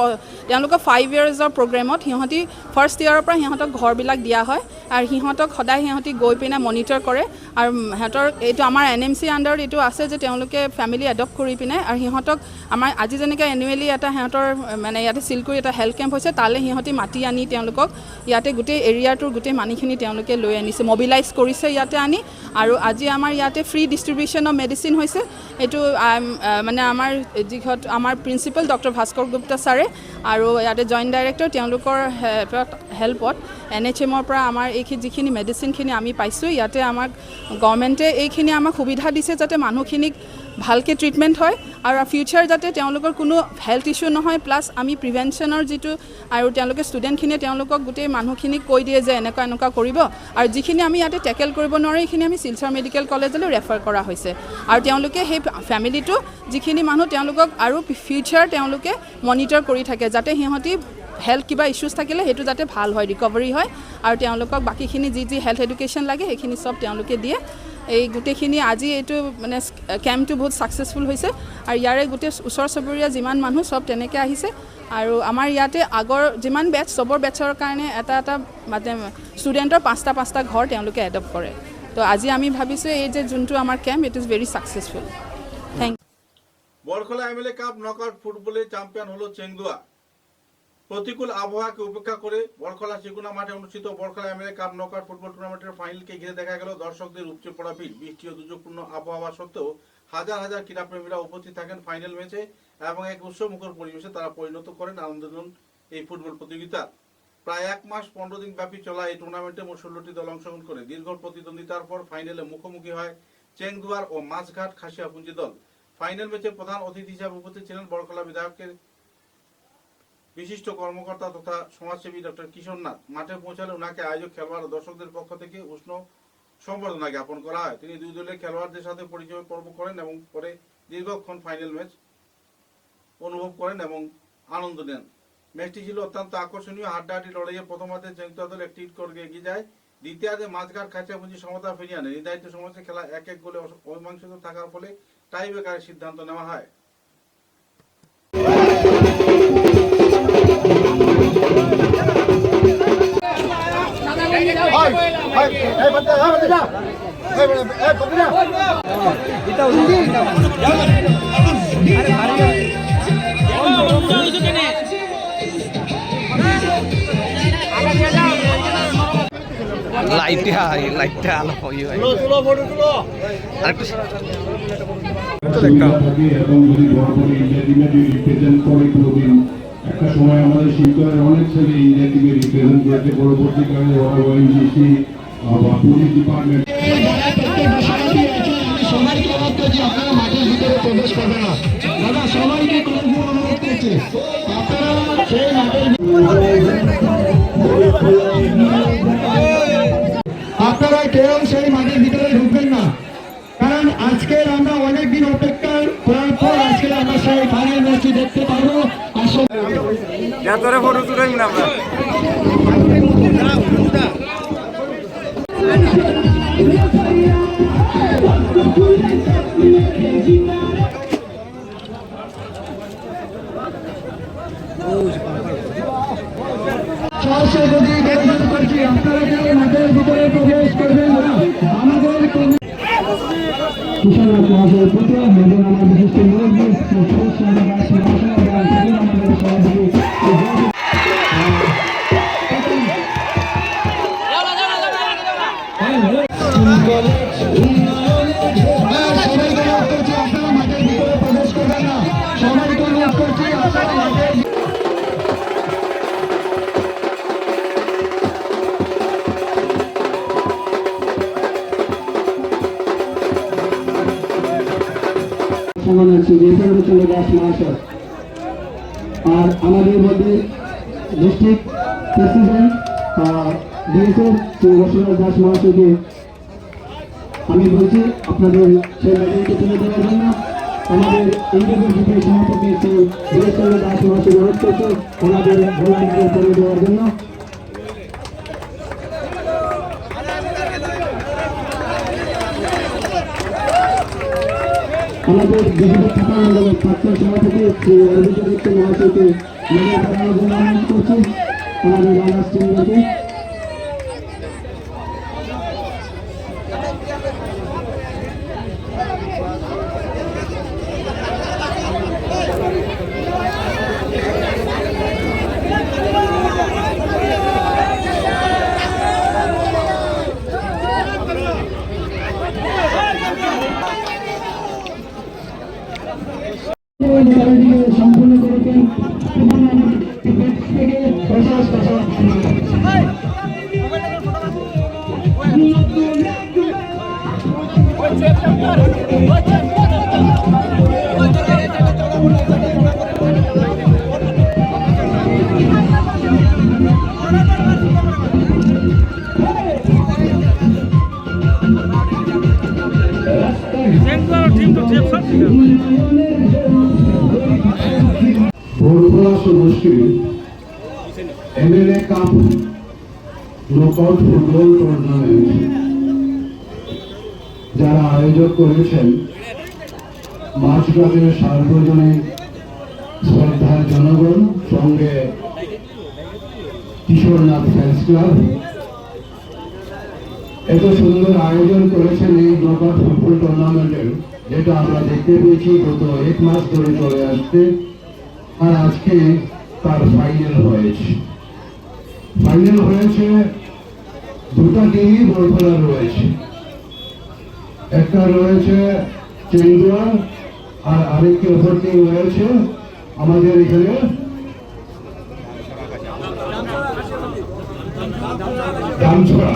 তেওঁলোকৰ 5 yearsৰ প্ৰগ্ৰেমত সিহঁতি ফাৰ্ষ্ট ইয়াৰৰ পৰা সিহঁতক ঘৰবিলাক দিয়া হয়, আৰু সিহঁতক সদায় সিহঁতি গৈ পিনে মনিটৰ কৰে। আৰু সিহঁতৰ এইটো আমাৰ NMC আণ্ডাৰত এইটো আছে যে তেওঁলোকে ফেমিলি এডপ্ট কৰি পিনে, আৰু সিহঁতক আমাৰ আজি যেনেকৈ এনুৱেলি এটা সিহঁতৰ মানে ইয়াতে শিলকুৰি এটা হেল্থ কেম্প হৈছে, তালৈ সিহঁতি মাতি আনি তেওঁলোকক ইয়াতে গোটেই এৰিয়াটোৰ গোটেই মানুহখিনি তেওঁলোকে লৈ আনিছে, মবিলাইজ কৰিছে ইয়াতে আনি। আৰু আজি আমাৰ ইয়াতে ফ্ৰী ডিষ্ট্ৰিবিউশ্যন অফ মেডিচিন হৈছে। এইটো মানে আমাৰ প্ৰিন্সিপাল ডক্টৰ ভাস্কৰ গুপ্তা ছাৰে আৰু ইয়াতে জইণ্ট ডাইৰেক্টৰ তেওঁলোকৰ হেল্পত NHMৰ পৰা আমাৰ যিখিনি মেডিচিনখিনি আমি পাইছোঁ, ইয়াতে আমাক গভৰ্ণমেণ্টে এইখিনি আমাক সুবিধা দিছে যাতে মানুহখিনিক ভালকৈ ট্ৰিটমেণ্ট হয় আৰু ফিউচাৰ যাতে তেওঁলোকৰ কোনো হেল্থ ইছ্যু নহয়। প্লাছ আমি প্ৰিভেনশ্যনৰ যিটো, আৰু তেওঁলোকে ষ্টুডেণ্টখিনিয়ে তেওঁলোকক গোটেই মানুহখিনিক কৈ দিয়ে যে এনেকুৱা কৰিব, আৰু যিখিনি আমি ইয়াতে টেকেল কৰিব নোৱাৰোঁ এইখিনি আমি শিলচৰ মেডিকেল কলেজলৈ ৰেফাৰ কৰা হৈছে। আৰু তেওঁলোকে সেই ফেমিলিটো যিখিনি মানুহ তেওঁলোকক আৰু ফিউচাৰ তেওঁলোকে মনিটৰ কৰি থাকে, যাতে সিহঁতি হেল্থ কিবা ইছ্যুজ থাকিলে সেইটো যাতে ভাল হয়, ৰিকভাৰী হয়, আৰু তেওঁলোকক বাকীখিনি যি হেল্থ এডুকেশ্যন লাগে সেইখিনি চব তেওঁলোকে দিয়ে। এই গোটেইখিনি আজি এইটো মানে কেম্পটো বহুত ছাকচেছফুল হৈছে। আৰু ইয়াৰে গোটেই ওচৰ চুবুৰীয়া যিমান মানুহ চব তেনেকৈ আহিছে। আৰু আমাৰ ইয়াতে আগৰ যিমান বেটছ চবৰ বেটছৰ কাৰণে এটা মানে ষ্টুডেণ্টৰ 5টা ঘৰ তেওঁলোকে এডপ্ট কৰে। তো আজি আমি ভাবিছোঁ এই যে যোনটো আমাৰ camp it is very successful. Thank you. Borkhola MLA cup knockout ফুটবলে চ্যাম্পিয়ন হলো চেংদুয়া। প্রতিকূল আবহাওয়াকে উপেক্ষা করে বরখলা চিকুনা মাঠে অনুষ্ঠিত Barkhola MLA cup knockout football টুর্নামেন্টের ফাইনালকে ঘিরে দেখা গেল দর্শকদের উপচে পড়া ভিড়। বৃষ্টি ও দুর্যোগপূর্ণ আবহাওয়া সত্ত্বেও হাজার হাজার ক্রীড়াপ্রেমীরা উপস্থিত থাকেন ফাইনাল ম্যাচে এবং এক উৎসবমুখর পরিবেশে তারা পরিণত করেন আনন্দঘন এই ফুটবল প্রতিযোগিতা। প্রায় 1 মাস 15 দিন ব্যাপী চলা এই টুর্নামেন্টে মোট 16টি দল অংশগ্রহণ করে। দীর্ঘ প্রতিদ্বন্দ্বিতার পর ফাইনালে মুখোমুখি হয় চেংদুয়ার ও মাছঘাট খাসিয়াপুঞ্জি দল। ফাইনাল ম্যাচে প্রধান অতিথি হিসেবে উপস্থিত ছিলেন বরখলা বিধায়কের বিশিষ্ট কর্মকর্তা তথা সমাজসেবী ডক্টর কিশোর নাথ। মাঠে পৌঁছালে ওনাকে আয়োজক খেলোয়াড় ও দর্শকদের পক্ষ থেকে উষ্ণ সম্বর্ধনা জ্ঞাপন করা হয়। তিনি দুই দলের খেলোয়াড়দের সাথে পরিচয় পর্ব করেন এবং পরে দীর্ঘক্ষণ ফাইনাল ম্যাচ অনুভব করেন এবং আনন্দ নেন। ম্যাচটি ছিল অত্যন্ত আকর্ষণীয়। হাড্ডাহাড্ডি লড়াইয়ে প্রথমার্ধে সংযুক্ত দল একটি করে এগিয়ে যায়, দ্বিতীয়ার্ধে মাঝঘাট খাঁচাপুঁজি সমতা ফিরিয়ে আনে। নির্ধারিত সময়ে খেলা 1-1 গোলে অমীমাংসিত থাকার ফলে টাই ব্রেকারের সিদ্ধান্ত নেওয়া হয়। লাইটটা আলো একটা সময় আমাদের শিক্ষকের অনেক ছেলে ইন্ডিয়া টিমে রিপ্রেজেন্ট করেছে, পরবর্তীকালে ওরা ওএনজিসি বা পুলিশ ডিপার্টমেন্ট। সবাইকে অনুরোধ করছি আপনারা মাঠের ভিতরে প্রবেশ করবেন না, দাদা সবাইকে অনুরোধ করছি আপনারা সেই মাঠের আপনারা কেউ সেই মাঠের ভিতরে ঢুকবেন না, কারণ আজকে আমরা অনেকদিন অপেক্ষা করার পর আজকে আমরা সেই ফাইনাল ম্যাচটি দেখতে পারবো। ফটো তুলেন না আমরা। আপনারা কেউ মাঠের ভিতরে প্রবেশ করবেন না। আমাদের কিশোর মহাশয় পুত্র এবং আমার বিশিষ্ট মুরব্বী আপনারা মাঠের ভিতরে প্রবেশ করবেন না, সবাইকে অনুরোধ করছি আপনারা মাঠের দাস মহাশয় আর আমাদের মধ্যে ডিস্ট্রিক্ট প্রেসিডেন্ট ডিএসএর শ্রী বসুরাজ দাস মহাশয়কে আমি বলছি আপনাদের সেই মেডেলকে তুলে দেওয়ার জন্য। আমাদের ইউনিভার্সিটির সভাপতি শ্রী ডিএসএল দাস মহাশয় অনুরোধ করছে ওনাদের ভোলান্টিয়ার করে দেওয়ার জন্য। আমাদের বিজেপি থাকা মন্ডলের প্রাক্তন সভাপতি শ্রী অরবিন্দ দত্ত মহাশয়কে মেডেল করানোর জন্য অনুরোধ করছি আমাদের রানার্স টিমকে। সম্পূর্ণ করেছেন MLA cup knockout football tournament যারা আয়োজক করেছেন মাঝগ্রামের সার্বজনীন শ্রদ্ধার জনগণ, সঙ্গে কিশোরনাথ ফ্যান্স ক্লাব এত সুন্দর আয়োজন করেছেন এই নকআউট ফুটবল টুর্নামেন্টের, যেটা আমরা দেখতে পেয়েছি গত 1 মাস ধরে চলে আসছে। আর আজকে তার ফাইনাল হয়েছে। দুটা টিমই বড়খলার রয়েছে, একটা রয়েছে চেন্দুয়া আর আরেকটি অপর টিম রয়েছে আমাদের এখানে দামছড়া।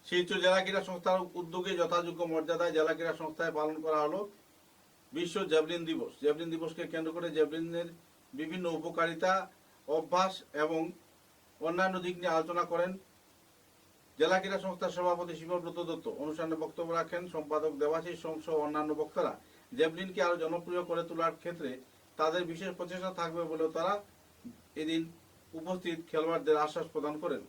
শিলচর জেলা ক্রীড়া সংস্থার উদ্যোগে যথাযোগ্য মর্যাদায় জেলা ক্রীড়া সংস্থায় পালন করা হলো বিশ্ব জ্যাভলিন দিবস। জ্যাভলিন দিবসকে কেন্দ্র করে জ্যাভলিনের বিভিন্ন উপকারিতা অভ্যাস এবং অন্যান্য দিক নিয়ে আলোচনা করেন জেলা ক্রীড়া সংস্থার সভাপতি শিবব্রত দত্ত। অনুষ্ঠানে বক্তব্য রাখেন সম্পাদক দেবাশিস সোম সহ অন্যান্য বক্তারা। জ্যাভলিনকে আরো জনপ্রিয় করে তোলার ক্ষেত্রে তাদের বিশেষ প্রচেষ্টা থাকবে বলেও তারা এদিন উপস্থিত খেলোয়াড়দের আশ্বাস প্রদান করেন।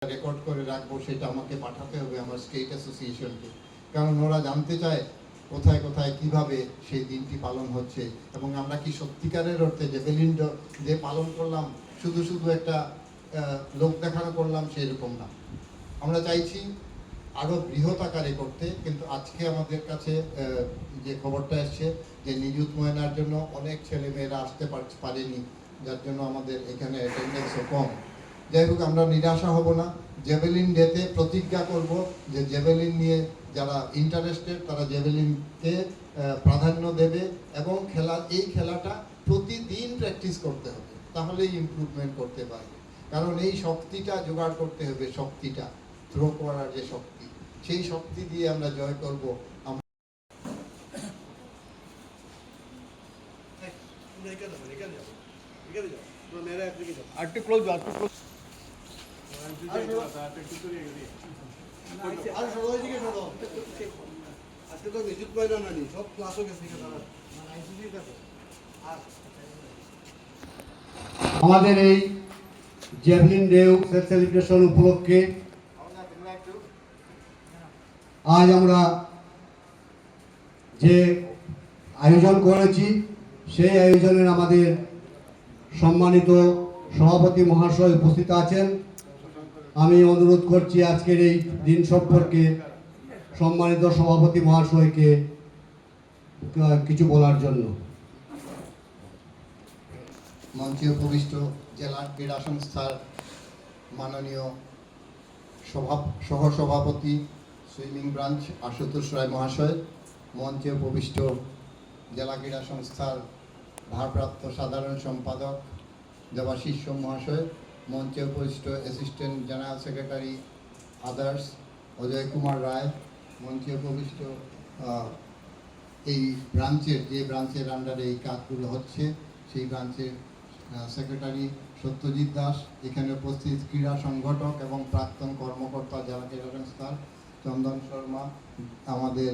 রেকর্ড করে রাখবো, সেটা আমাকে পাঠাতে হবে আমার স্টেট অ্যাসোসিয়েশনকে, কারণ ওরা জানতে চায় কোথায় কোথায় কিভাবে সেই দিনটি পালন হচ্ছে এবং আমরা কি সত্যিকারের অর্থে জ্যাভেলিন যে পালন করলাম শুধু শুধু একটা লোক দেখানো করলাম সেরকম না। আমরা চাইছি আরও বৃহৎ আকারে করতে, কিন্তু আজকে আমাদের কাছে যে খবরটা এসছে যে নিযুত ময়নার জন্য অনেক ছেলেমেয়েরা আসতে পারেনি, যার জন্য আমাদের এখানে অ্যাটেন্ডেন্সও কম। যাই হোক, আমরা নিরাশা হব না। জ্যাভেলিন ডেতে প্রতিজ্ঞা করব যে জ্যাভেলিন নিয়ে যারা ইন্টারেস্টেড তারা জ্যাভেলিনকে প্রাধান্য দেবে এবং এই খেলাটা প্রতিদিন প্র্যাকটিস করতে হবে, তাহলেই ইমপ্রুভমেন্ট করতে পারবে। কারণ এই শক্তিটা জোগাড় করতে হবে, শক্তিটা থ্রো করার যে শক্তি, সেই শক্তি দিয়ে আমরা জয় করব। আমাদের এই জ্যাভলিন ডে সেলিব্রেশন উপলক্ষে আজ আমরা যে আয়োজন করেছি সেই আয়োজনের আমাদের সম্মানিত সভাপতি মহাশয় উপস্থিত আছেন। আমি অনুরোধ করছি আজকের এই দিন সম্পর্কে সম্মানিত সভাপতি মহাশয়কে কিছু বলার জন্য। মঞ্চে উপবিষ্ট জেলা ক্রীড়া সংস্থার মাননীয় সহসভাপতি সুইমিং ব্রাঞ্চ আশুতোষ রায় মহাশয়, মঞ্চে উপবিষ্ট জেলা ক্রীড়া সংস্থার ভারপ্রাপ্ত সাধারণ সম্পাদক দেবাশিস সোম মহাশয়, মঞ্চে উপবিষ্ট assistant general secretary others Ajay Kumar Roy, মঞ্চে উপবিষ্ট এই যে ব্রাঞ্চের আন্ডারে এই কাজগুলো হচ্ছে সেই ব্রাঞ্চের সেক্রেটারি সত্যজিৎ দাস, এখানে উপস্থিত ক্রীড়া সংগঠক এবং প্রাক্তন কর্মকর্তা জেলা ক্রীড়া সংস্থার চন্দন শর্মা, আমাদের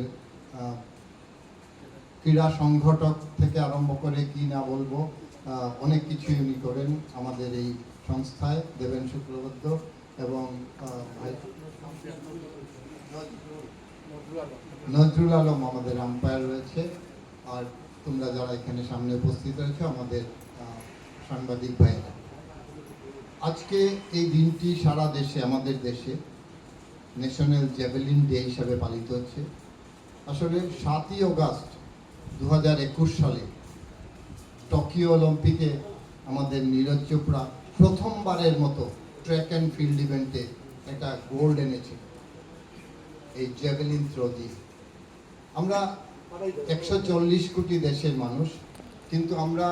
ক্রীড়া সংগঠক থেকে আরম্ভ করে কি না বলবো অনেক কিছুই উনি করেন আমাদের এই সংস্থায়, দেবেন শুক্লবদ্ধ এবং নজরুল আলম আমাদের আম্পায়ার রয়েছে, আর তোমরা যারা এখানে সামনে উপস্থিত রয়েছে আমাদের সাংবাদিক ভাইরা। আজকে এই দিনটি সারা দেশে, আমাদের দেশে ন্যাশনাল জ্যাভেলিন ডে হিসাবে পালিত হচ্ছে। আসলে 7ই অগাস্ট 2021 সালে টোকিও অলিম্পিকে আমাদের নীরজ চোপড়া প্রথমবারের মতো ট্র্যাক অ্যান্ড ফিল্ড ইভেন্টে একটা গোল্ড এনেছে এই জ্যাভেলিন থ্রো দিয়ে। আমরা 140 কোটি দেশের মানুষ, কিন্তু আমরা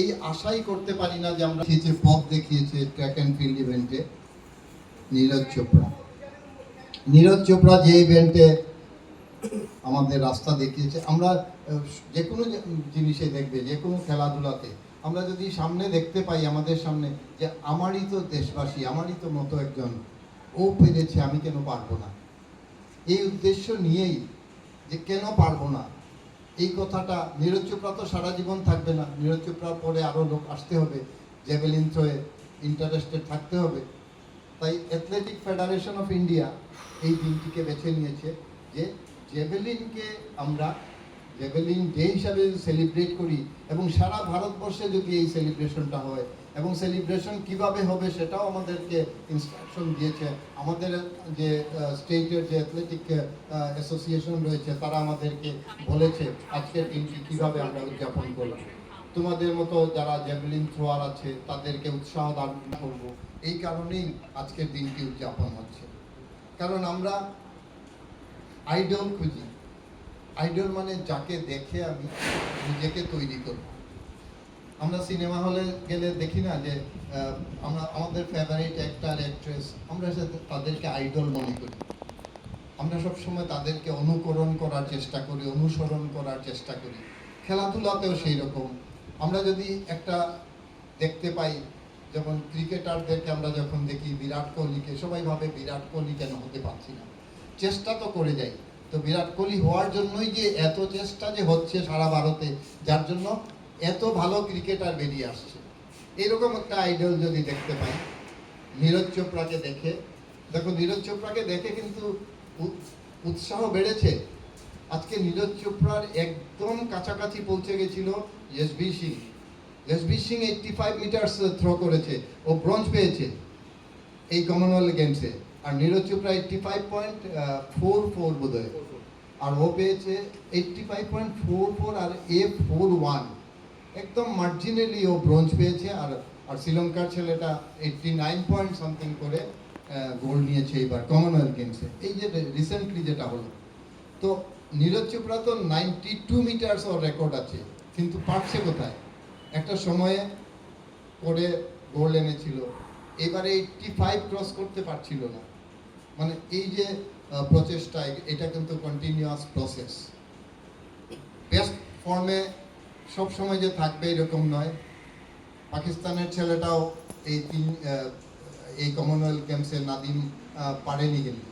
এই আশাই করতে পারি না যে আমরা পথ দেখিয়েছে ট্র্যাক অ্যান্ড ফিল্ড ইভেন্টে নীরজ চোপড়া যে ইভেন্টে আমাদের রাস্তা দেখিয়েছে। আমরা যে কোনো জিনিসে দেখবে, যে কোনো খেলাধুলাতে আমরা যদি সামনে দেখতে পাই আমাদের সামনে যে আমারই তো দেশবাসী, আমারই তো মতো একজন, ও পেরেছে, আমি কেন পারবো না, এই উদ্দেশ্য নিয়েই যে কেন পারবো না এই কথাটা। নীরজ চোপড়া তো সারা জীবন থাকবে না, নীরজ চোপড়ার পরে আরও লোক আসতে হবে, জ্যাভেলিন থ্রোয়ে ইন্টারেস্টেড থাকতে হবে। তাই অ্যাথলেটিক ফেডারেশন অফ ইন্ডিয়া এই দিনটিকে বেছে নিয়েছে যে জ্যাভেলিনকে আমরা জ্যাভেলিন ডে হিসাবে সেলিব্রেট করি এবং সারা ভারতবর্ষে যদি এই সেলিব্রেশনটা হয়, এবং সেলিব্রেশন কিভাবে হবে সেটাও আমাদেরকে ইনস্ট্রাকশন দিয়েছে। আমাদের যে স্টেটের যে অ্যাথলেটিক অ্যাসোসিয়েশন রয়েছে তারা আমাদেরকে বলেছে আজকের দিনটি কীভাবে আমরা উদযাপন করলাম। তোমাদের মতো যারা জ্যাভেলিন থ্রোয়ার আছে তাদেরকে উৎসাহ দান করব, এই কারণেই আজকের দিনটি উদযাপন হচ্ছে। কারণ আমরা আইডল খুঁজি, আইডল মানে যাকে দেখে আমি নিজেকে তৈরি করব। আমরা সিনেমা হলে গেলে দেখি না যে আমরা আমাদের ফেভারিট অ্যাক্টর অ্যাক্ট্রেস, আমরা তাদেরকে আইডল মনে করি। আমরা সবসময় তাদেরকে অনুকরণ করার চেষ্টা করি, অনুসরণ করার চেষ্টা করি। খেলাধুলাতেও সেই রকম। আমরা যদি একটা দেখতে পাই, যেমন ক্রিকেটারদেরকে আমরা যখন দেখি, বিরাট কোহলিকে, সবাই ভাবে বিরাট কোহলি কেন হতে পারছি না, চেষ্টা তো করে যাই। তো বিরাট কোহলি হওয়ার জন্যই যে এত চেষ্টা যে হচ্ছে সারা ভারতে, যার জন্য এত ভালো ক্রিকেটার বেরিয়ে আসছে। এরকম একটা আইডল যদি দেখতে পাই, নীরজ চোপড়াকে দেখে, দেখো নীরজ চোপড়াকে দেখে কিন্তু উৎসাহ বেড়েছে। আজকে নীরজ চোপড়ার একদম কাছাকাছি পৌঁছে গেছিল SB Singh. SB Singh 85 metres throw করেছে, ও ব্রোঞ্জ পেয়েছে এই কমনওয়েলথ গেমসে। আর নীরজ চোপড়া 85.44 বোধহয়, আর ও পেয়েছে 85.44 আর A41, একদম মার্জিনালি ও ব্রোঞ্জ পেয়েছে। আর শ্রীলঙ্কার ছেলেটা 89 পয়েন্ট সামথিং করে গোল্ড নিয়েছে এবার কমনওয়েলথ গেমসে, এই যে রিসেন্টলি যেটা হলো। তো নীরজ চোপড়া তো 92 মিটার্স ওর রেকর্ড আছে, কিন্তু পারছে কোথায়? একটা সময়ে করে গোল্ড এনেছিল, এবারে 85 ক্রস করতে পারছিল না। মানে এই যে প্রচেষ্টা, এটা কিন্তু কন্টিনিউয়াস প্রসেস। বেস্ট ফর্মে সব সময় যে থাকবে এরকম নয়। পাকিস্তানের ছেলেটাও এই কমনওয়েলথ গেমসে নাদিম পারেনি কিন্তু।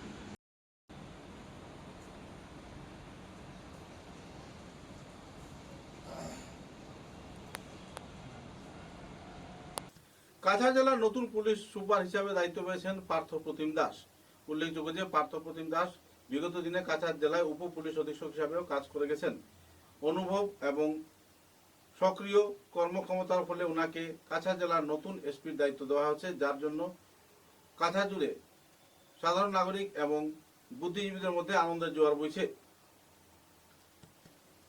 কাছাড় জেলার নতুন পুলিশ সুপার হিসাবে দায়িত্ব পেয়েছেন পার্থ প্রতিম দাস। উল্লেখযোগ্য যে পার্থ প্রতিম দাস বিগত দিনে কাছাড় জেলায় উপ পুলিশ অধীক্ষক হিসাবেও কাজ করে গেছেন। অনুভব এবং সক্রিয় কর্মক্ষমতার ফলে ওনাকে কাছাড় জেলার নতুন এসপির দায়িত্ব দেওয়া হচ্ছে, যার জন্য কাছাড় জুড়ে সাধারণ নাগরিক এবং বুদ্ধিজীবীদের মধ্যে আনন্দের জোয়ার বইছে।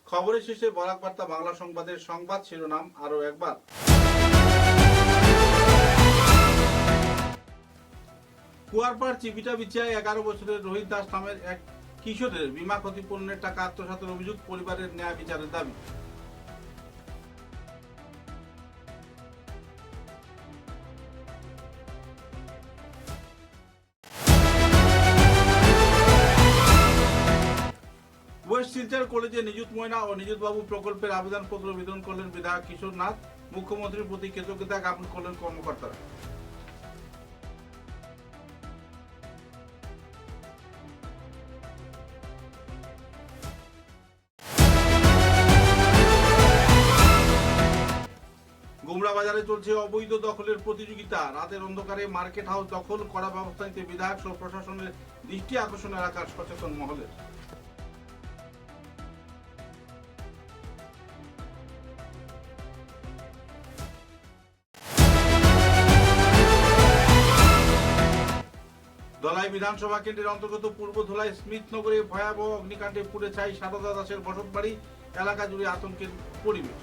খবরের শেষে বরাক বার্তা বাংলা সংবাদের সংবাদ শিরোনাম আরো একবার। কুয়ারপাড় চিবিটা বিচায় 11 বছরের রোহিত দাস নামের এক কিশোরের বীমা ক্ষতিপূরণের টাকা আত্মসাতের অভিযোগ, পরিবারের ন্যায় বিচারের দাবি। ওয়েস্ট শিলচর কলেজে নিযুত ময়না ও নিযুত বাবু প্রকল্পের আবেদনপত্র বিতরণ করলেন বিধায়ক কিশোর নাথ। মুখ্যমন্ত্রীর প্রতি কৃতজ্ঞতা জ্ঞাপন করলেন কর্মকর্তারা। গুমরা বাজারে চলছে অবৈধ দখলের প্রতিযোগিতা। রাতের অন্ধকারে মার্কেট হাউস দখল, করা ব্যবস্থা নিতে বিধায়ক সহ প্রশাসনের দৃষ্টি আকর্ষণ এলাকার সচেতন মহলের। ধলাই বিধানসভা কেন্দ্রের অন্তর্গত পূর্ব ধলাই স্মিথনগরে ভয়াবহ অগ্নিকাণ্ডে পুড়ে ছাই সারদা দাসের বসতবাড়ি। এলাকা জুড়ে আতঙ্কের পরিবেশ।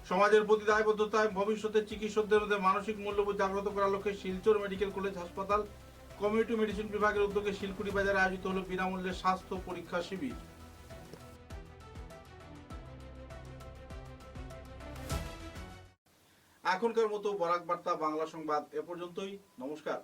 সমাজের প্রতি দায়বদ্ধতায় ভবিষ্যতের চিকিৎসকদের মধ্যে মানসিক মূল্যবোধ জাগ্রত করার লক্ষ্যে শিলচর মেডিকেল কলেজ হাসপাতাল কমিউনিটি মেডিসিন বিভাগের উদ্যোগে শিলকুড়ি বাজারে আয়োজিত হলো বিনামূল্যে স্বাস্থ্য পরীক্ষা শিবির। এখনকার মতো বরাক বার্তা বাংলা সংবাদ এ পর্যন্তই। নমস্কার।